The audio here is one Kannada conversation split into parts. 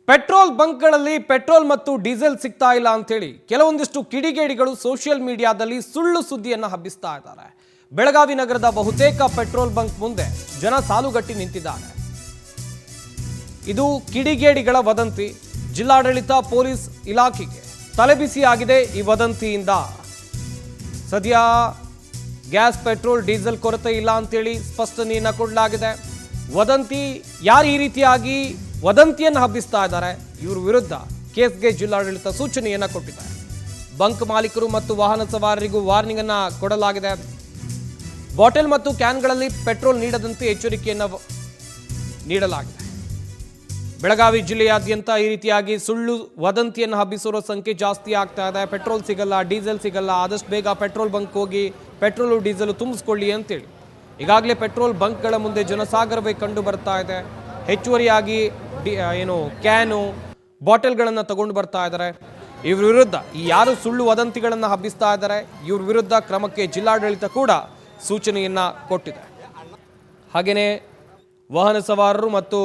ಪೆಟ್ರೋಲ್ ಬಂಕ್ಗಳಲ್ಲಿ ಪೆಟ್ರೋಲ್ ಮತ್ತು ಡೀಸೆಲ್ ಸಿಗ್ತಾ ಇಲ್ಲ ಅಂತೇಳಿ ಕೆಲವೊಂದಿಷ್ಟು ಕಿಡಿಗೇಡಿಗಳು ಸೋಷಿಯಲ್ ಮೀಡಿಯಾದಲ್ಲಿ ಸುಳ್ಳು ಸುದ್ದಿಯನ್ನು ಹಬ್ಬಿಸ್ತಾ ಇದ್ದಾರೆ. ಬೆಳಗಾವಿ ನಗರದ ಬಹುತೇಕ ಪೆಟ್ರೋಲ್ ಬಂಕ್ ಮುಂದೆ ಜನ ಸಾಲುಗಟ್ಟಿ ನಿಂತಿದ್ದಾರೆ. ಇದು ಕಿಡಿಗೇಡಿಗಳ ವದಂತಿ. ಜಿಲ್ಲಾಡಳಿತ ಪೊಲೀಸ್ ಇಲಾಖೆಗೆ ತಲೆಬಿಸಿ ಆಗಿದೆ ಈ ವದಂತಿಯಿಂದ. ಸದ್ಯ ಗ್ಯಾಸ್ ಪೆಟ್ರೋಲ್ ಡೀಸೆಲ್ ಕೊರತೆ ಇಲ್ಲ ಅಂತೇಳಿ ಸ್ಪಷ್ಟನೆಯನ್ನು ಕೊಡಲಾಗಿದೆ. ವದಂತಿ ಯಾರು ಈ ರೀತಿಯಾಗಿ ವದಂತಿಯನ್ನು ಹಬ್ಬಿಸ್ತಾ ಇದ್ದಾರೆ, ಇವ್ರ ವಿರುದ್ಧ ಕೇಸ್ಗೆ ಜಿಲ್ಲಾಡಳಿತ ಸೂಚನೆಯನ್ನು ಕೊಟ್ಟಿದೆ. ಬಂಕ್ ಮಾಲೀಕರು ಮತ್ತು ವಾಹನ ಸವಾರರಿಗೂ ವಾರ್ನಿಂಗ್ ಅನ್ನು ಕೊಡಲಾಗಿದೆ. ಬಾಟಲ್ ಮತ್ತು ಕ್ಯಾನ್ಗಳಲ್ಲಿ ಪೆಟ್ರೋಲ್ ನೀಡದಂತೆ ಎಚ್ಚರಿಕೆಯನ್ನು ನೀಡಲಾಗಿದೆ. ಬೆಳಗಾವಿ ಜಿಲ್ಲೆಯಾದ್ಯಂತ ಈ ರೀತಿಯಾಗಿ ಸುಳ್ಳು ವದಂತಿಯನ್ನು ಹಬ್ಬಿಸಿರೋ ಸಂಖ್ಯೆ ಜಾಸ್ತಿ ಆಗ್ತಾ ಇದೆ. ಪೆಟ್ರೋಲ್ ಸಿಗಲ್ಲ, ಡೀಸೆಲ್ ಸಿಗಲ್ಲ, ಆದಷ್ಟು ಬೇಗ ಪೆಟ್ರೋಲ್ ಬಂಕ್ ಹೋಗಿ ಪೆಟ್ರೋಲು ಡೀಸೆಲ್ ತುಂಬಿಸ್ಕೊಳ್ಳಿ ಅಂತೇಳಿ ಈಗಾಗಲೇ ಪೆಟ್ರೋಲ್ ಬಂಕ್ಗಳ ಮುಂದೆ ಜನಸಾಗರವೇ ಕಂಡು ಬರ್ತಾ ಇದೆ. ಹೆಚ್ಚುವರಿಯಾಗಿ ಕ್ಯಾನು ಬಾಟಲ್ಗಳನ್ನು ತಗೊಂಡು ಬರ್ತಾ ಇದ್ದಾರೆ. ಇವ್ರ ವಿರುದ್ಧ ಈ ಯಾರು ಸುಳ್ಳು ವದಂತಿಗಳನ್ನು ಹಬ್ಬಿಸ್ತಾ ಇದ್ದಾರೆ ಇವ್ರ ವಿರುದ್ಧ ಕ್ರಮಕ್ಕೆ ಜಿಲ್ಲಾಡಳಿತ ಕೂಡ ಸೂಚನೆಯನ್ನು ಕೊಟ್ಟಿದೆ. ಹಾಗೆಯೇ ವಾಹನ ಸವಾರರು ಮತ್ತು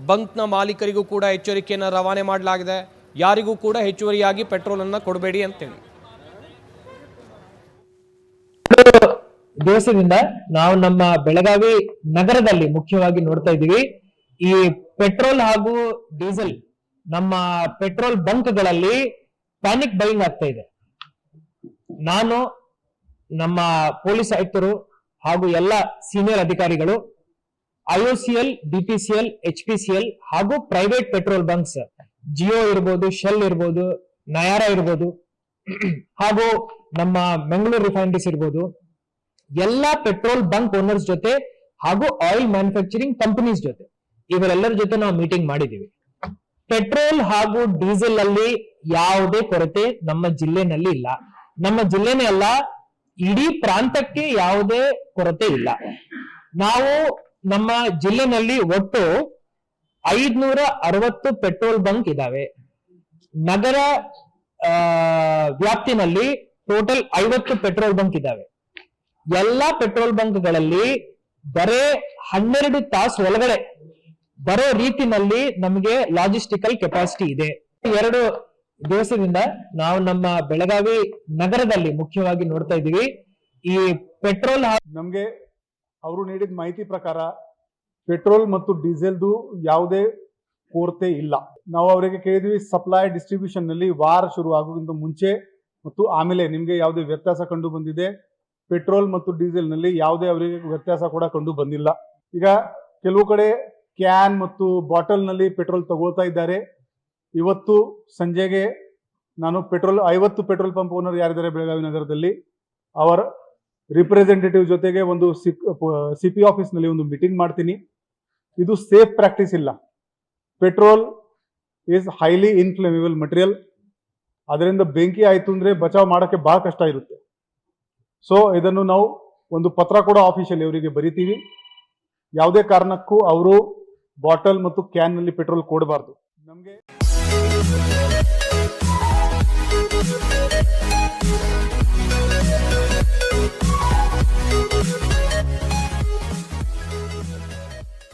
ಬಂಕ್ನ ಮಾಲೀಕರಿಗೂ ಕೂಡ ಎಚ್ಚರಿಕೆಯನ್ನು ರವಾನೆ ಮಾಡಲಾಗಿದೆ. ಯಾರಿಗೂ ಕೂಡ ಹೆಚ್ಚುವರಿಯಾಗಿ ಪೆಟ್ರೋಲನ್ನು ಕೊಡಬೇಡಿ ಅಂತೇಳಿ. ದಿವಸದಿಂದ ನಾವು ನಮ್ಮ ಬೆಳಗಾವಿ ನಗರದಲ್ಲಿ ಮುಖ್ಯವಾಗಿ ನೋಡ್ತಾ ಇದ್ದೀವಿ. ಈ ಪೆಟ್ರೋಲ್ ಹಾಗೂ ಡೀಸೆಲ್ ನಮ್ಮ ಪೆಟ್ರೋಲ್ ಬಂಕ್ಗಳಲ್ಲಿ ಪ್ಯಾನಿಕ್ ಬೈಯಿಂಗ್ ಆಗ್ತಾ ಇದೆ. ನಾನು ನಮ್ಮ ಪೊಲೀಸ್ ಆಯುಕ್ತರು ಹಾಗೂ ಎಲ್ಲ ಸೀನಿಯರ್ ಅಧಿಕಾರಿಗಳು IOCL, BPCL, HPCL ಹಾಗೂ ಪ್ರೈವೇಟ್ ಪೆಟ್ರೋಲ್ ಬಂಕ್ಸ್ ಜಿಯೋ ಇರ್ಬೋದು, ಶೆಲ್ ಇರ್ಬೋದು, ನಯಾರ ಇರ್ಬೋದು ಹಾಗೂ ನಮ್ಮ ಮಂಗಳೂರು ರಿಫೈನರೀಸ್ ಇರ್ಬೋದು, ಎಲ್ಲಾ ಪೆಟ್ರೋಲ್ ಬಂಕ್ ಓನರ್ಸ್ ಜೊತೆ ಹಾಗೂ ಆಯಿಲ್ ಮ್ಯಾನುಫ್ಯಾಕ್ಚರಿಂಗ್ ಕಂಪನೀಸ್ ಜೊತೆ ಇವರೆಲ್ಲರ ಜೊತೆ ನಾವು ಮೀಟಿಂಗ್ ಮಾಡಿದೀವಿ. ಪೆಟ್ರೋಲ್ ಹಾಗೂ ಡೀಸೆಲ್ ಅಲ್ಲಿ ಯಾವುದೇ ಕೊರತೆ ನಮ್ಮ ಜಿಲ್ಲೆನಲ್ಲಿ ಇಲ್ಲ. ನಮ್ಮ ಜಿಲ್ಲೆನೇ ಅಲ್ಲ, ಇಡೀ ಪ್ರಾಂತಕ್ಕೆ ಯಾವುದೇ ಕೊರತೆ ಇಲ್ಲ. ನಾವು ನಮ್ಮ ಜಿಲ್ಲೆನಲ್ಲಿ ಒಟ್ಟು 560 ಪೆಟ್ರೋಲ್ ಬಂಕ್ ಇದಾವೆ. ನಗರ ವ್ಯಾಪ್ತಿನಲ್ಲಿ ಟೋಟಲ್ 50 ಪೆಟ್ರೋಲ್ ಬಂಕ್ ಇದಾವೆ. ಎಲ್ಲಾ ಪೆಟ್ರೋಲ್ ಬಂಕ್ಗಳಲ್ಲಿ ಬರೇ 12 ತಾಸು ಒಳಗಡೆ ಬರೋ ರೀತಿನಲ್ಲಿ ನಮಗೆ ಲಾಜಿಸ್ಟಿಕಲ್ ಕೆಪಾಸಿಟಿ ಇದೆ. 2 ದಿವಸದಿಂದ ನಾವು ನಮ್ಮ ಬೆಳಗಾವಿ ನಗರದಲ್ಲಿ ಮುಖ್ಯವಾಗಿ ನೋಡ್ತಾ ಇದ್ದೀವಿ. ಈ ಪೆಟ್ರೋಲ್ ನಮಗೆ ಅವರು ನೀಡಿದ ಮಾಹಿತಿ ಪ್ರಕಾರ ಪೆಟ್ರೋಲ್ ಮತ್ತು ಡೀಸೆಲ್ದು ಯಾವುದೇ ಕೊರತೆ ಇಲ್ಲ. ನಾವು ಅವರಿಗೆ ಕೇಳಿದ್ವಿ, ಸಪ್ಲೈ ಡಿಸ್ಟ್ರಿಬ್ಯೂಷನ್ ನಲ್ಲಿ ವಾರ ಶುರು ಆಗೋಕ್ಕಿಂತ ಮುಂಚೆ ಮತ್ತು ಆಮೇಲೆ ನಿಮಗೆ ಯಾವುದೇ ವ್ಯತ್ಯಾಸ ಕಂಡು ಬಂದಿದೆ? ಪೆಟ್ರೋಲ್ ಮತ್ತು ಡೀಸೆಲ್ ನಲ್ಲಿ ಯಾವುದೇ ಅವರಿಗೆ ವ್ಯತ್ಯಾಸ ಕೂಡ ಕಂಡು ಬಂದಿಲ್ಲ. ಈಗ ಕೆಲವು ಕಡೆ ಕ್ಯಾನ್ ಮತ್ತು ಬಾಟಲ್ ನಲ್ಲಿ ಪೆಟ್ರೋಲ್ ತಗೊಳ್ತಾ ಇದ್ದಾರೆ. ಇವತ್ತು ಸಂಜೆಗೆ ನಾನು 50 ಪೆಟ್ರೋಲ್ ಪಂಪ್ ಓನರ್ ಯಾರಿದ್ದಾರೆ ಬೆಳಗಾವಿ ನಗರದಲ್ಲಿ, ಅವರ ರಿಪ್ರೆಸೆಂಟೇಟಿವ್ ಜೊತೆಗೆ ಒಂದು CP ಆಫೀಸ್ ನಲ್ಲಿ ಒಂದು ಮೀಟಿಂಗ್ ಮಾಡ್ತೀನಿ. ಇದು ಸೇಫ್ ಪ್ರಾಕ್ಟೀಸ್ ಇಲ್ಲ. Petrol is highly inflammable material. ಅದರಿಂದ ಬೆಂಕಿ ಆಯ್ತು ಅಂದ್ರೆ ಬಚಾವ್ ಮಾಡೋಕ್ಕೆ ಬಹಳ ಕಷ್ಟ ಇರುತ್ತೆ. ಸೊ ಇದನ್ನು ನಾವು ಒಂದು ಪತ್ರ ಕೂಡ ಆಫೀಸಲ್ಲಿ ಅವರಿಗೆ ಬರಿತೀವಿ. ಯಾವುದೇ ಕಾರಣಕ್ಕೂ ಅವರು ಬಾಟಲ್ ಮತ್ತು ಕ್ಯಾನ್ ನಲ್ಲಿ ಪೆಟ್ರೋಲ್ ಕೊಡಬಾರ್ದು. ನಮಗೆ